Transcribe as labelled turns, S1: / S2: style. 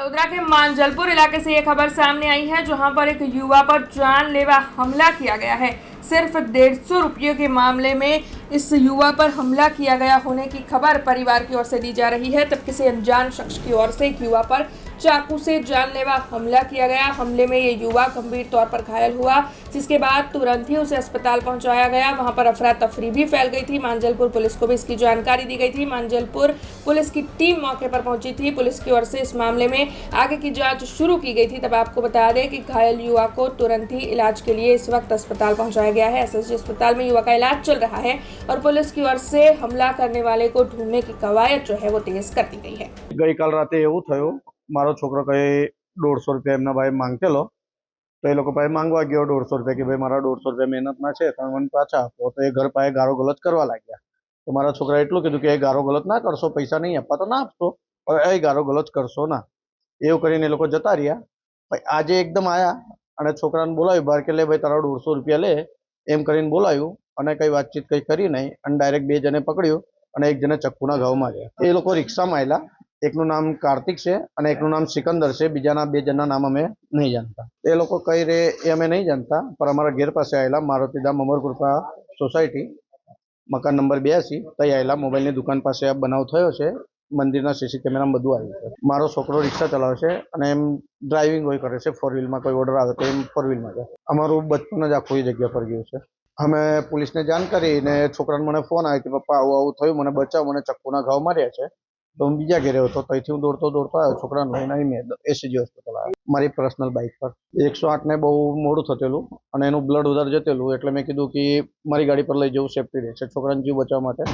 S1: वडोदरा के मांजलपुर इलाके से ये खबर सामने आई है, जहां पर एक युवा पर जानलेवा हमला किया गया है। सिर्फ 150 रुपये के मामले में इस युवा पर हमला किया गया होने की खबर परिवार की ओर से दी जा रही है। तब किसी अनजान शख्स की ओर से एक युवा पर चाकू से जानलेवा हमला किया गया। हमले में ये युवा गंभीर तौर पर घायल हुआ, जिसके बाद तुरंत ही उसे अस्पताल पहुंचाया गया। वहां पर अफरा तफरी भी फैल गई थी। मांजलपुर पुलिस को भी इसकी जानकारी दी गई थी। मांजलपुर पुलिस की टीम मौके पर पहुंची थी। पुलिस की ओर से इस मामले में आगे की जांच शुरू की गई थी। तब आपको बता दें कि घायल युवा को तुरंत ही इलाज के लिए इस वक्त अस्पताल पहुंचाया गया है। एसएसजी अस्पताल में युवा का इलाज चल रहा है और पुलिस की ओर से हमला करने वाले को ढूंढने की कवायद जो है वो तेज कर दी गई है।
S2: गई काल राते एवं थयुं, मारो छोकरो कई 150 रुपया एमना भाई मांगतेलो तो ए लोको पासे मांगवा गयो 150 रुपया कि भाई मारा 150 रुपया मेहनतना छे तमे मने पाछा आपो। तो ए घर पासे गारो गलत करवा लाग्या। तो मारा छोकरा एटलुं कीधुं कि ए गारो गलत ना करशो, पैसा नहीं आपवा तो ना आपशो, पर ए गारो गलत करशो ना। एवुं करीने ए लोको जता रह्या। भाई आजे एकदम आया अने छोकराने बोलाव्यो बहार के ले भाई तारा 150 रुपया ले एम करीने बोलाव्युं अने कई वातचीत कई करी नहीं अने डायरेक्ट बे जणे पकड्यो अने एक जणे चक्कूना घाव मार्या। ए लोको रिक्षामां आवेला, एकનું નામ કાર્તિક છે અને એકનું નામ સિકંદર છે, બીજાના બે જણના નામ અમે નહીં જાણતા। એ લોકો કઈ રે એ અમે નહીં જાણતા, પણ અમારા ઘેર પાસે આવેલા મારુતિધામ અમરકૃપા સોસાયટી મકાન નંબર 82 તઈ આવેલા। મોબાઈલની દુકાન પાસે આ બનાવ થયો છે। મંદિરના સીસી કેમેરામાં બધું આવ્યું છે। મારો છોકરો રિક્ષા ચલાવે છે અને એમ ડ્રાઇવિંગ હોય કરે છે, 4 વ્હીલમાં કોઈ ઓર્ડર આવે તો એમ 4 વ્હીલમાં જાય। અમારું બચપન જ આખું એ જગ્યા પર ગયું છે। અમે પોલીસને જાણ કરી ને છોકરાને મને ફોન આવ્યો કે પપ્પા આવું આવું થયું, મને બચાવ, મને ચક્કુના ઘાવ માર્યા છે। तो हम बीजा घेरे तो तईथी हूँ दौड़तो दौड़तो आव्यो, छोकरा लईने आई मैं एसजी होस्पिटल आव्यो मारी पर्सनल बाइक पर। 108 ने बहु मोडું થતેલું અને એનું બ્લડ વધારે જતેલું એટલે મેં કીધું કે મારી ગાડી પર લઈ જવું સેફટી રહેશે, છોકરાને જીવ બચાવવા માટે